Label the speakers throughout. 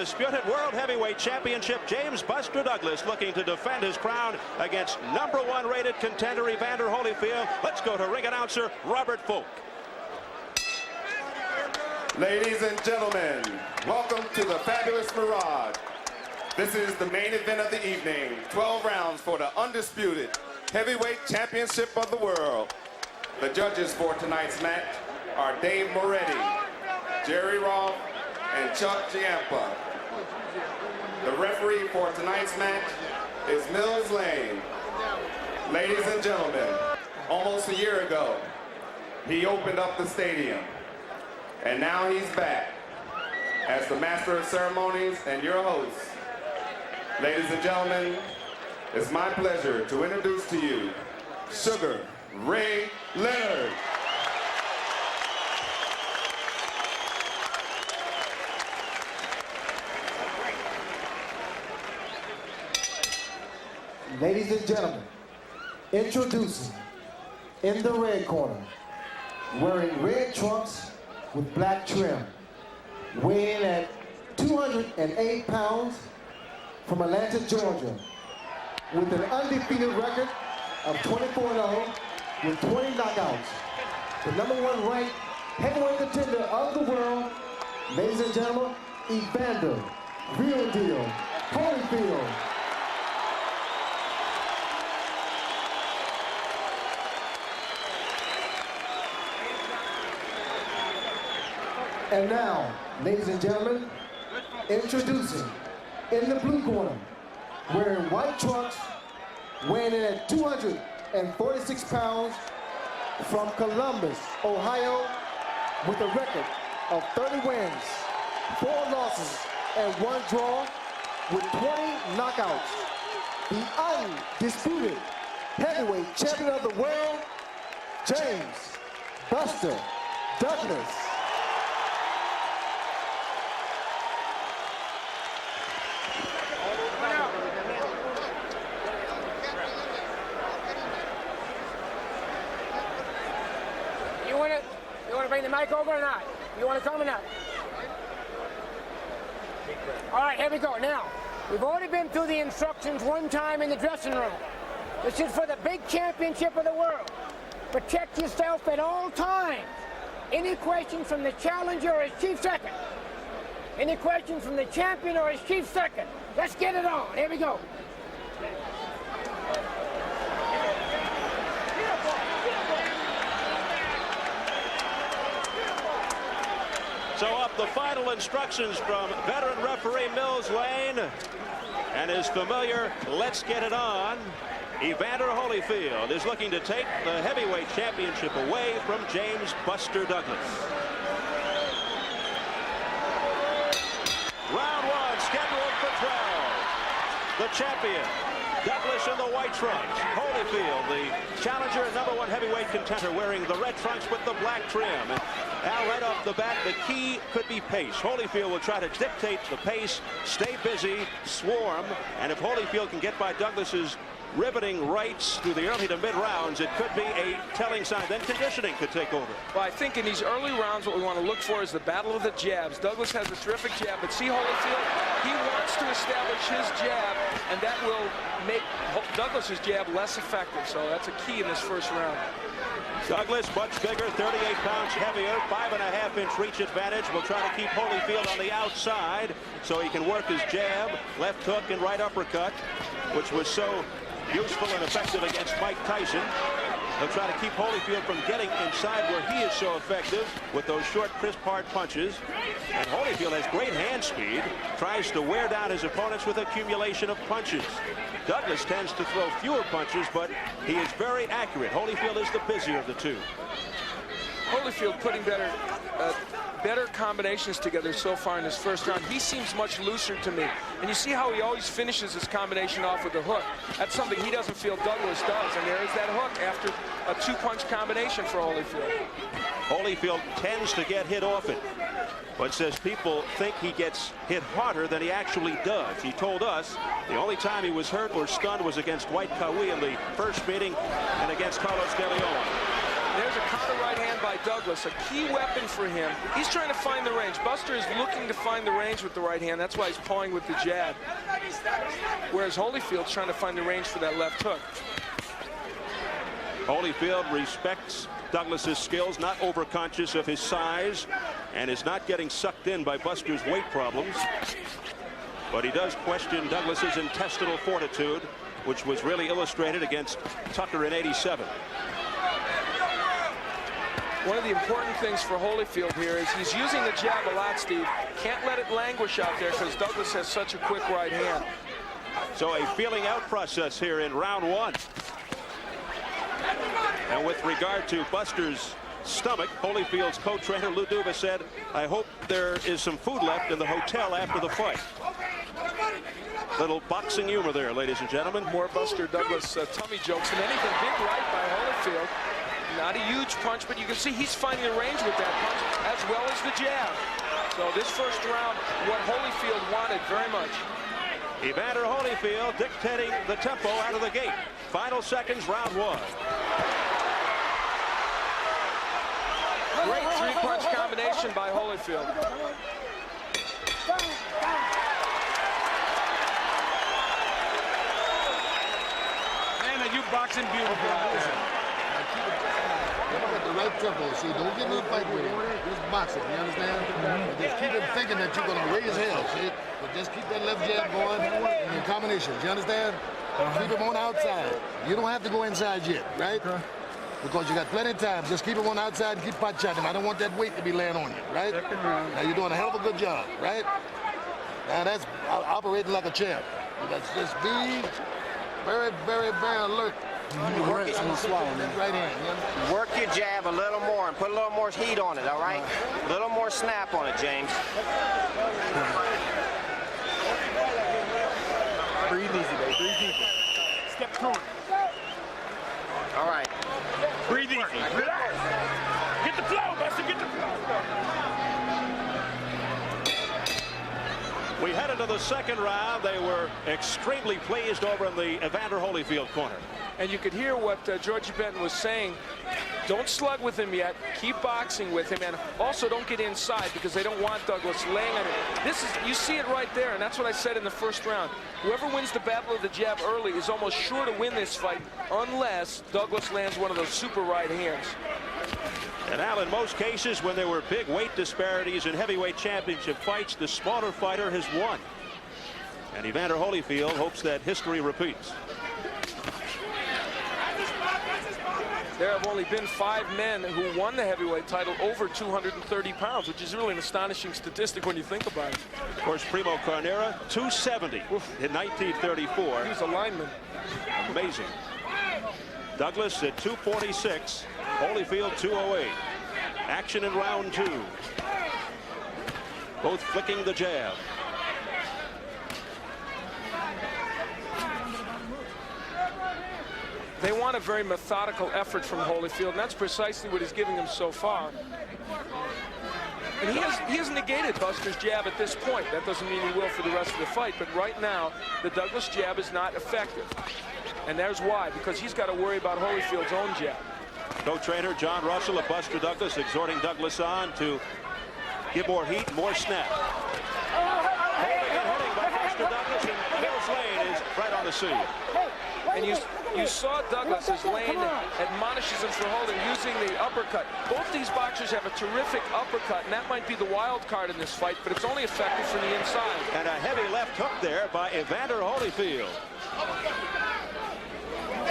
Speaker 1: undisputed World Heavyweight Championship, James Buster Douglas looking to defend his crown against #1 rated contender Evander Holyfield. Let's go to ring announcer Robert Folk.
Speaker 2: Ladies and gentlemen, welcome to the fabulous Mirage. This is the main event of the evening. 12 rounds for the undisputed heavyweight championship of the world. The judges for tonight's match are Dave Moretti, Jerry Roth, and Chuck Giampa. The referee for tonight's match is Mills Lane. Ladies and gentlemen, almost a year ago, he opened up the stadium. And now he's back as the master of ceremonies and your host. Ladies and gentlemen, it's my pleasure to introduce to you Sugar Ray Leonard.
Speaker 3: Ladies and gentlemen, introducing in the red corner, wearing red trunks with black trim, weighing at 208 pounds, from Atlanta, Georgia, with an undefeated record of 24-0 with 20 knockouts. The #1 ranked heavyweight contender of the world, ladies and gentlemen, Evander Real Deal Holyfield. And now, ladies and gentlemen, introducing in the blue corner, wearing white trunks, weighing in at 246 pounds, from Columbus, Ohio, with a record of 30 wins, 4 losses, and 1 draw, with 20 knockouts. The undisputed heavyweight champion of the world, James Buster Douglas.
Speaker 4: You want to bring the mic over or not? You want to come or not? All right, here we go. Now, we've already been through the instructions one time in the dressing room. This is for the big championship of the world. Protect yourself at all times. Any questions from the challenger or his chief second? Any questions from the champion or his chief second? Let's get it on. Here we go.
Speaker 1: So up the final instructions from veteran referee Mills Lane and his familiar "Let's get it on." Evander Holyfield is looking to take the heavyweight championship away from James Buster Douglas. Round 1 scheduled for 12. The champion, Douglas in the white trunks. Holyfield, the challenger and #1 heavyweight contender, wearing the red trunks with the black trim. And now right off the bat, the key could be pace. Holyfield will try to dictate the pace, stay busy, swarm, and if Holyfield can get by Douglas's riveting rights through the early to mid rounds, it could be a telling sign. Then conditioning could take over.
Speaker 5: Well, I think in these early rounds, what we want to look for is the battle of the jabs. Douglas has a terrific jab, but see Holyfield, he wants to establish his jab, and that will make Douglas's jab less effective. So that's a key in this first round.
Speaker 1: Douglas, much bigger, 38 pounds heavier, 5.5-inch reach advantage. Will try to keep Holyfield on the outside so he can work his jab, left hook, and right uppercut, which was so useful and effective against Mike Tyson. He'll try to keep Holyfield from getting inside where he is so effective with those short, crisp, hard punches. And Holyfield has great hand speed, tries to wear down his opponents with accumulation of punches. Douglas tends to throw fewer punches, but he is very accurate. Holyfield is the busier of the two.
Speaker 5: Holyfield putting better combinations together so far in this first round. He seems much looser to me. And you see how he always finishes his combination off with a hook. That's something he doesn't feel Douglas does. And there is that hook after a 2-punch combination for Holyfield.
Speaker 1: Holyfield tends to get hit often, but says people think he gets hit harder than he actually does. He told us the only time he was hurt or stunned was against White Kawi in the first meeting and against Carlos De Leon.
Speaker 5: There's a counter right hand by Douglas, a key weapon for him. He's trying to find the range. Buster is looking to find the range with the right hand. That's why he's pawing with the jab. Whereas Holyfield's trying to find the range for that left hook.
Speaker 1: Holyfield respects Douglas's skills, not overconscious of his size, and is not getting sucked in by Buster's weight problems. But he does question Douglas's intestinal fortitude, which was really illustrated against Tucker in '87.
Speaker 5: One of the important things for Holyfield here is he's using the jab a lot, Steve. Can't let it languish out there because Douglas has such a quick right hand.
Speaker 1: So a feeling out process here in round one. And with regard to Buster's stomach, Holyfield's co-trainer Lou Duva said, "I hope there is some food left in the hotel after the fight." Little boxing humor there, ladies and gentlemen.
Speaker 5: More Buster Douglas tummy jokes than anything. Big right by Holyfield. Not a huge punch, but you can see he's finding the range with that punch as well as the jab. So this first round, what Holyfield wanted very much.
Speaker 1: Evander Holyfield dictating the tempo out of the gate. Final seconds, round one.
Speaker 5: Great three-punch combination by Holyfield.
Speaker 6: Man, you boxing beautiful out there.
Speaker 7: At the right tempo. See, don't get in a fight with him. Just box it, you understand? But just keep him thinking that you're going to raise hell, see? But just keep that left jab going in your combinations, you understand? Keep him on outside. You don't have to go inside yet, right? Because you got plenty of time. Just keep him on outside and keep pot shotting him. I don't want that weight to be laying on you, right? Now you're doing a hell of a good job, right? Now that's operating like a champ. Let's just be very, very, very alert.
Speaker 8: You work it.
Speaker 7: Right hand,
Speaker 8: Work your jab a little more and put a little more heat on it, all right? A little more snap on it, James.
Speaker 6: Breathe easy, baby. Breathe easy. Step forward.
Speaker 8: All right.
Speaker 6: Breathe easy. Relax. Get the flow, Buster. Get the flow.
Speaker 1: We head into the second round. They were extremely pleased over in the Evander Holyfield corner.
Speaker 5: And you could hear what Georgie Benton was saying. Don't slug with him yet. Keep boxing with him, and also don't get inside because they don't want Douglas laying on it. This is, you see it right there, and that's what I said in the first round. Whoever wins the battle of the jab early is almost sure to win this fight unless Douglas lands one of those super right hands.
Speaker 1: And Al, in most cases, when there were big weight disparities in heavyweight championship fights, the smaller fighter has won. And Evander Holyfield hopes that history repeats.
Speaker 5: There have only been 5 men who won the heavyweight title over 230 pounds, which is really an astonishing statistic when you think about it.
Speaker 1: Of course, Primo Carnera, 270 in 1934.
Speaker 5: He was a lineman.
Speaker 1: Amazing. Douglas at 246, Holyfield 208. Action in round 2. Both flicking the jab.
Speaker 5: They want a very methodical effort from Holyfield, and that's precisely what he's giving them so far. And he has negated Buster's jab at this point. That doesn't mean he will for the rest of the fight, but right now, the Douglas jab is not effective. And there's why, because he's got to worry about Holyfield's own jab.
Speaker 1: Co-trainer John Russell of Buster Douglas exhorting Douglas on to give more heat, more snap. Holding and hitting by Buster Douglas, and Mills Lane is right on the scene.
Speaker 5: And you saw Douglas as Lane admonishes him for holding, using the uppercut. Both these boxers have a terrific uppercut, and that might be the wild card in this fight, but it's only effective from the inside.
Speaker 1: And a heavy left hook there by Evander Holyfield. And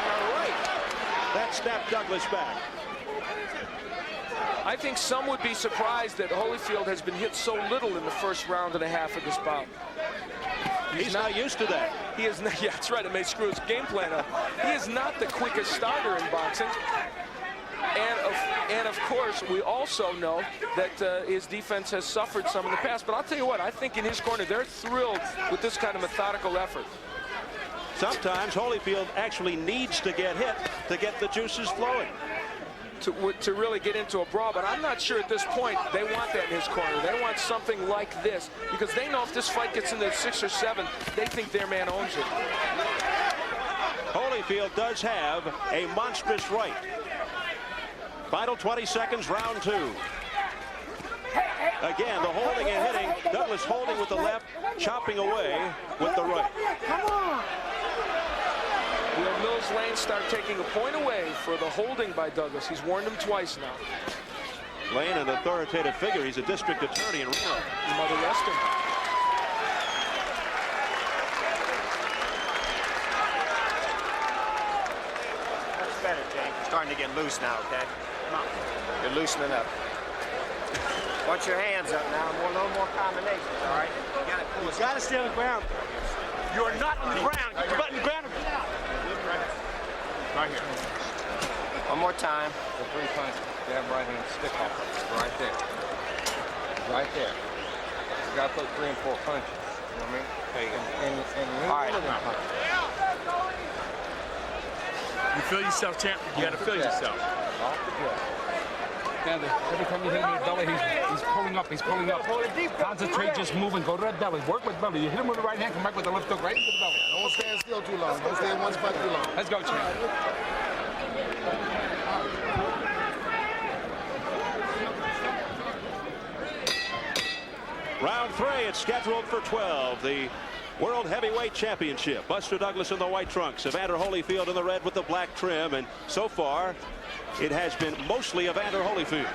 Speaker 1: a right. That snapped Douglas back.
Speaker 5: I think some would be surprised that Holyfield has been hit so little in the first round and a half of this bout.
Speaker 1: He's not used to that.
Speaker 5: He is not, yeah, that's right, it may screw his game plan up. He is not the quickest starter in boxing. And of course, we also know that his defense has suffered some in the past. But I'll tell you what, I think in his corner, they're thrilled with this kind of methodical effort.
Speaker 1: Sometimes Holyfield actually needs to get hit to get the juices flowing.
Speaker 5: To really get into a brawl, but I'm not sure at this point they want that in his corner. They want something like this, because they know if this fight gets into 6 or 7, they think their man owns it.
Speaker 1: Holyfield does have a monstrous right. Final 20 seconds, round 2. Again, the holding and hitting. Douglas holding with the left, chopping away with the right.
Speaker 4: Come on.
Speaker 5: Will Mills Lane start taking a point away for the holding by Douglas? He's warned him twice now.
Speaker 1: Lane, an authoritative figure. He's a district attorney in Reno.
Speaker 5: You might arrest him.
Speaker 8: That's better, James. You're starting to get loose now, okay? Come on. You're loosening up. Watch your hands up now. A little more combinations, all right? You got to stay on the ground.
Speaker 6: You are not on the ground. Get your butt in the ground. Right here.
Speaker 8: One more time.
Speaker 9: The 3 punch, jab, right hand, stick off. Right there. Right there. You got to put 3 and 4 punches. You know what I mean? And
Speaker 8: All right.
Speaker 6: You feel yourself, champ. You got to feel yourself.
Speaker 9: Off the gut. Every time you hit him in the belly, he's pulling up, Concentrate, just move and go to that belly. Work with belly. You hit him with the right hand, come back with the left hook right into the belly.
Speaker 7: Don't stand still too long. Don't stay in one spot too long.
Speaker 9: Let's go, champ.
Speaker 1: Round 3, it's scheduled for 12. The World Heavyweight Championship. Buster Douglas in the white trunks, Evander Holyfield in the red with the black trim, and so far it has been mostly Evander Holyfield.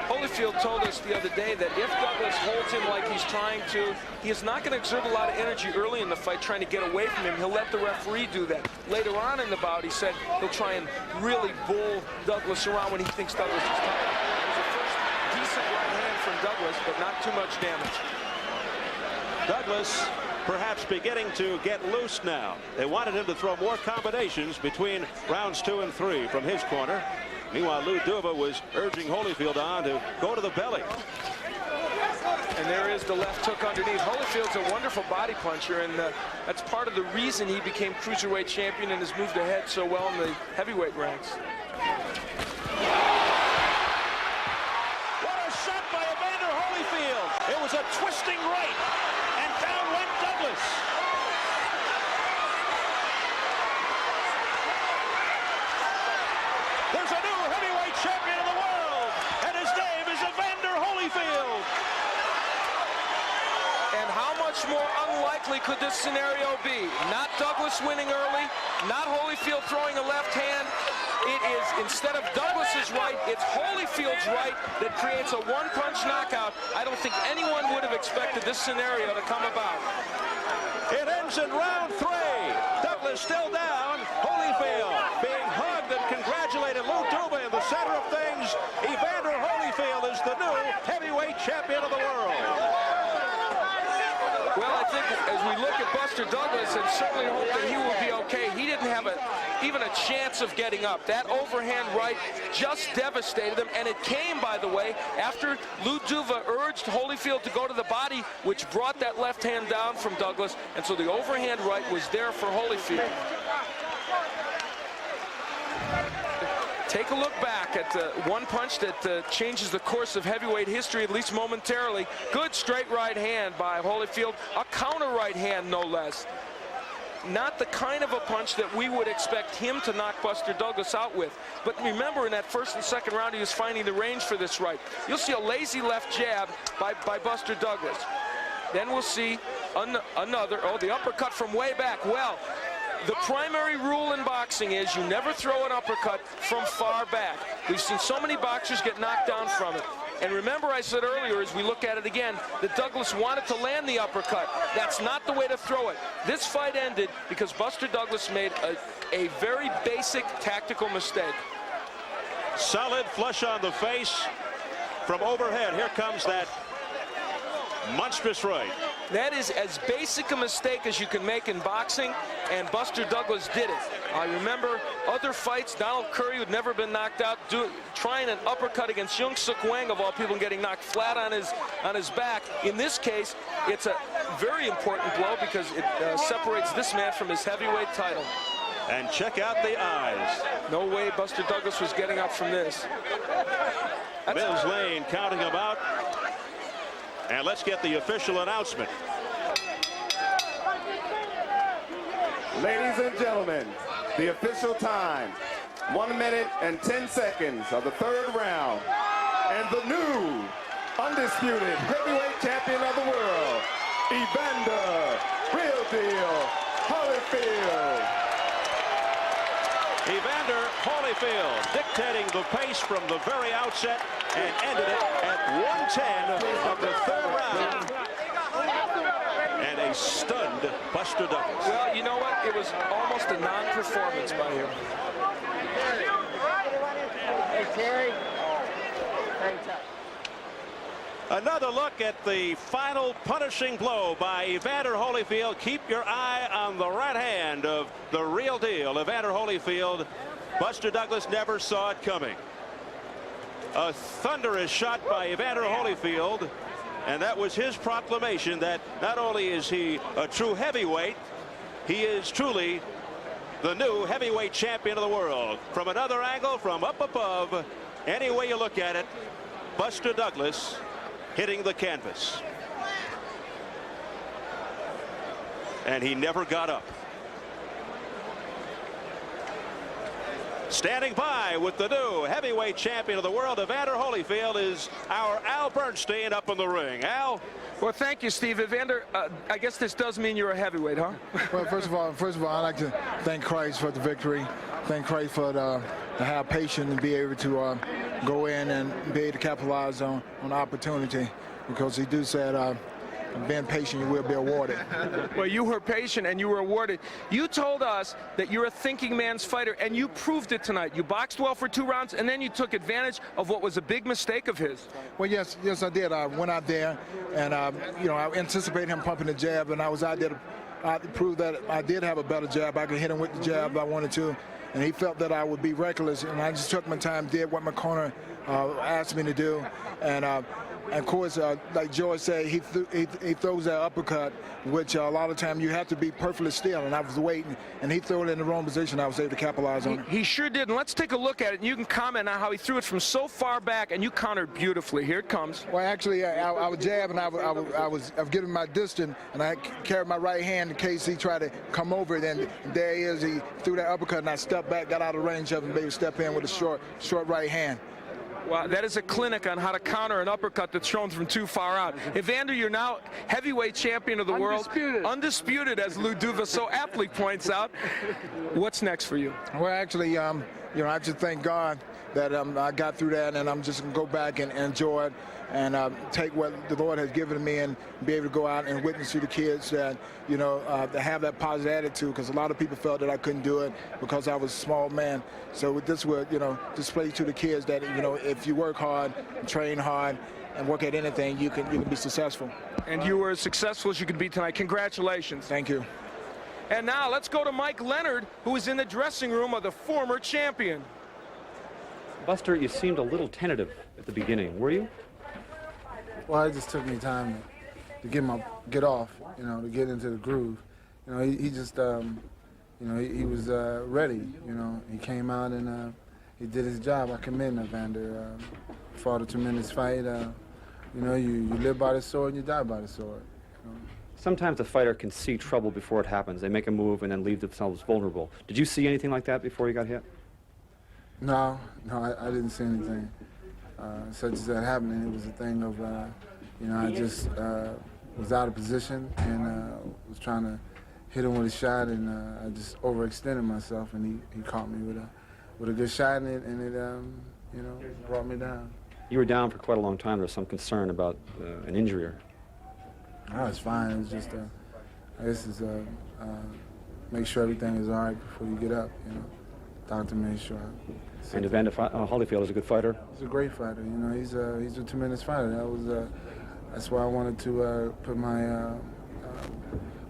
Speaker 5: Holyfield told us the other day that if Douglas holds him like he's trying to, he is not going to exert a lot of energy early in the fight trying to get away from him. He'll let the referee do that. Later on in the bout, he said he'll try and really bull Douglas around when he thinks Douglas is tired. It was the first decent right hand from Douglas, but not too much damage.
Speaker 1: Douglas perhaps beginning to get loose now. They wanted him to throw more combinations between rounds 2 and 3 from his corner. Meanwhile, Lou Duva was urging Holyfield on to go to the belly.
Speaker 5: And there is the left hook underneath. Holyfield's a wonderful body puncher, and that's part of the reason he became cruiserweight champion and has moved ahead so well in the heavyweight ranks.
Speaker 1: What a shot by Evander Holyfield. It was a twisting right, and down went Douglas. There's a new heavyweight champion of the world, and his name is Evander Holyfield.
Speaker 5: And how much more unlikely could this scenario be? Not Douglas winning early, not Holyfield throwing a left hand. It is, instead of Douglas's right, it's Holyfield's right that creates a one-punch knockout. I don't think anyone would have expected this scenario to come about.
Speaker 1: It ends in round 3. Douglas still down. Holyfield being hugged and congratulated. Lou Duva in the center of things. Evander Holyfield is the new heavyweight champion of the world.
Speaker 5: Well, I think as we look at Buster Douglas and certainly hope that he will be okay, he didn't have even a chance of getting up. That overhand right just devastated him, and it came, by the way, after Lou Duva urged Holyfield to go to the body, which brought that left hand down from Douglas, and so the overhand right was there for Holyfield. Take a look back at one punch that changes the course of heavyweight history, at least momentarily. Good straight right hand by Holyfield, a counter right hand, no less. Not the kind of a punch that we would expect him to knock Buster Douglas out with. But remember, in that first and second round, he was finding the range for this right. You'll see a lazy left jab by Buster Douglas. Then we'll see another, the uppercut from way back. Well, the primary rule in boxing is you never throw an uppercut from far back. We've seen so many boxers get knocked down from it. And remember, I said earlier, as we look at it again, that Douglas wanted to land the uppercut. That's not the way to throw it. This fight ended because Buster Douglas made a very basic tactical mistake.
Speaker 1: Solid flush on the face from overhead. Here comes that monstrous right.
Speaker 5: That is as basic a mistake as you can make in boxing, and Buster Douglas did it. I remember other fights, Donald Curry, who'd never been knocked out, trying an uppercut against Young Suk Wang, of all people, and getting knocked flat on his back. In this case, it's a very important blow because it separates this man from his heavyweight title.
Speaker 1: And check out the eyes.
Speaker 5: No way Buster Douglas was getting up from this.
Speaker 1: Mills Lane counting him out. And let's get the official announcement.
Speaker 2: Ladies and gentlemen, the official time. 1 minute and 10 seconds of the third round. And the new undisputed heavyweight champion of the world, Evander Real Deal Holyfield.
Speaker 1: Evander Холіфілд dictating the pace from the very outset and ended it at 1:10 of the third round. And a stunned Buster Douglas.
Speaker 5: Well, you know what? It was almost a non-performance by him.
Speaker 4: Hey, Terry. Thanks.
Speaker 1: Another look at the final punishing blow by Evander Холіфілд. Keep your eye on the right hand of the real deal, Evander Холіфілд. Buster Douglas never saw it coming. A thunderous shot by Evander Холіфілд, and that was his proclamation that not only is he a true heavyweight, he is truly the new heavyweight champion of the world. From another angle, from up above, any way you look at it, Buster Douglas hitting the canvas. And he never got up. Standing by with the new heavyweight champion of the world, Evander Холіфілд, is our Al Bernstein up in the ring. Al?
Speaker 5: Well, thank you, Steve. Evander, I guess this does mean you're a heavyweight, huh?
Speaker 10: Well, first of all, I'd like to thank Christ for the victory. Thank Christ for to have patience and be able to go in and be able to capitalize on the opportunity, because he do said, being patient, you will be awarded.
Speaker 5: Well, you were patient and you were awarded. You told us that you're a thinking man's fighter, and you proved it tonight. You boxed well for 2 rounds, and then you took advantage of what was a big mistake of his.
Speaker 10: Well, yes, I did. I went out there, and I anticipated him pumping the jab, and I was out there to prove that I did have a better jab. I could hit him with the jab if I wanted to, and he felt that I would be reckless, and I just took my time, did what my corner asked me to do, and of course, like George said, he throws that uppercut, which a lot of time you have to be perfectly still, and I was waiting, and he threw it in the wrong position. I was able to capitalize on it.
Speaker 5: He sure did, and let's take a look at it, and you can comment on how he threw it from so far back, and you countered beautifully. Here it comes.
Speaker 10: Well, actually, I was jabbing, I was giving my distance, and I carried my right hand in case he tried to come over it, and there he is. He threw that uppercut, and I stepped back, got out of range of him, maybe step in with a short right hand.
Speaker 5: Well, that is a clinic on how to counter an uppercut that's thrown from too far out. Evander, you're now heavyweight champion of the world. Undisputed, as Lou Duva so aptly points out. What's next for you?
Speaker 10: Well, actually, I just thank God that I got through that, and I'm just going to go back and enjoy it and take what the Lord has given me and be able to go out and witness to the kids that, to have that positive attitude, because a lot of people felt that I couldn't do it because I was a small man. So with this would, display to the kids that, if you work hard, train hard, and work at anything, you can be successful.
Speaker 5: And you were as successful as you could be tonight. Congratulations.
Speaker 10: Thank you.
Speaker 5: And now let's go to Mike Leonard, who is in the dressing room of the former champion.
Speaker 11: Buster, you seemed a little tentative at the beginning. Were you?
Speaker 12: Well, it just took me time to get off, to get into the groove. He just, he was ready. He came out and he did his job. I commend Evander. Fought a tremendous fight. You live by the sword and you die by the sword.
Speaker 11: Sometimes a fighter can see trouble before it happens. They make a move and then leave themselves vulnerable. Did you see anything like that before you got hit?
Speaker 12: No, I didn't see anything such as that happening. It was a thing of, I just was out of position and was trying to hit him with a shot, and I just overextended myself, and he caught me with a good shot, and it brought me down.
Speaker 11: You were down for quite a long time. There was some concern about an injury.
Speaker 12: Oh, it's fine. It was just, I guess it's make sure everything is all right before you get up, Doctor made sure.
Speaker 11: And Evander Holyfield is a good fighter?
Speaker 12: He's a great fighter. He's a tremendous fighter. That's why I wanted to put my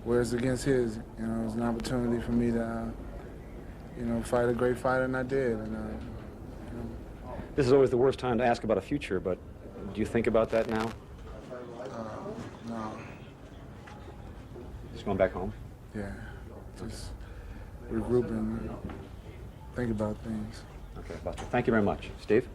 Speaker 12: words against his. It was an opportunity for me to, fight a great fighter, and I did. And,
Speaker 11: This is always the worst time to ask about a future, but do you think about that now?
Speaker 12: No.
Speaker 11: Just going back home?
Speaker 12: Yeah. Just regroup and think about things.
Speaker 11: Okay, Buster. Thank you very much. Steve?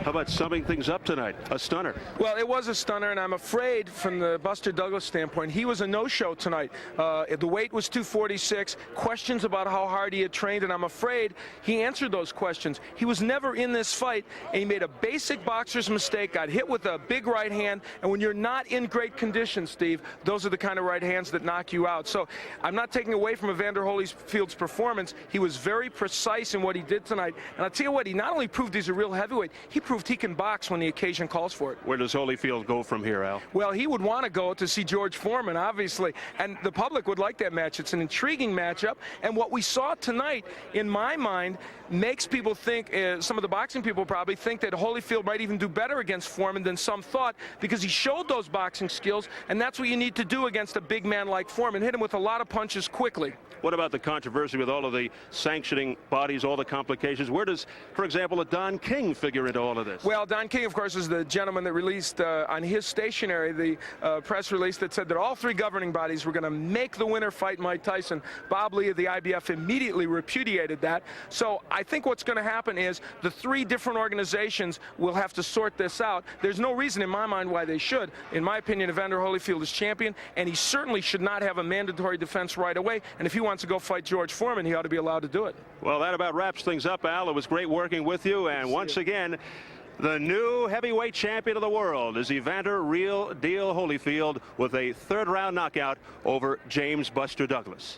Speaker 1: How about summing things up tonight? A stunner.
Speaker 5: Well, it was a stunner, and I'm afraid from the Buster Douglas standpoint, he was a no-show tonight. The weight was 246, questions about how hard he had trained, and I'm afraid he answered those questions. He was never in this fight, and he made a basic boxer's mistake, got hit with a big right hand, and when you're not in great condition, Steve, those are the kind of right hands that knock you out. So I'm not taking away from Evander Holyfield's performance. He was very precise in what he did tonight, and I'll tell you what, he not only proved he's a real heavyweight, he proved he can box when the occasion calls for it.
Speaker 1: Where does Holyfield go from here, Al?
Speaker 5: Well, he would want to go to see George Foreman, obviously, and the public would like that match. It's an intriguing matchup, and what we saw tonight, in my mind, makes people think, some of the boxing people probably think that Holyfield might even do better against Foreman than some thought, because he showed those boxing skills, and that's what you need to do against a big man like Foreman. Hit him with a lot of punches quickly.
Speaker 1: What about the controversy with all of the sanctioning bodies, all the complications? Where does, for example, a Don King figure into all of this?
Speaker 5: Well, Don King, of course, is the gentleman that released on his stationery the press release that said that all three governing bodies were going to make the winner fight Mike Tyson. Bob Lee of the IBF immediately repudiated that. So I think what's going to happen is the three different organizations will have to sort this out. There's no reason in my mind why they should. In my opinion, Evander Holyfield is champion, and he certainly should not have a mandatory defense right away. And if he wants to go fight George Foreman, he ought to be allowed to do it.
Speaker 1: Well, that about wraps things up, Al. It was great working with you, and once again, the new heavyweight champion of the world is Evander Real Deal Holyfield with a third-round knockout over James Buster Douglas.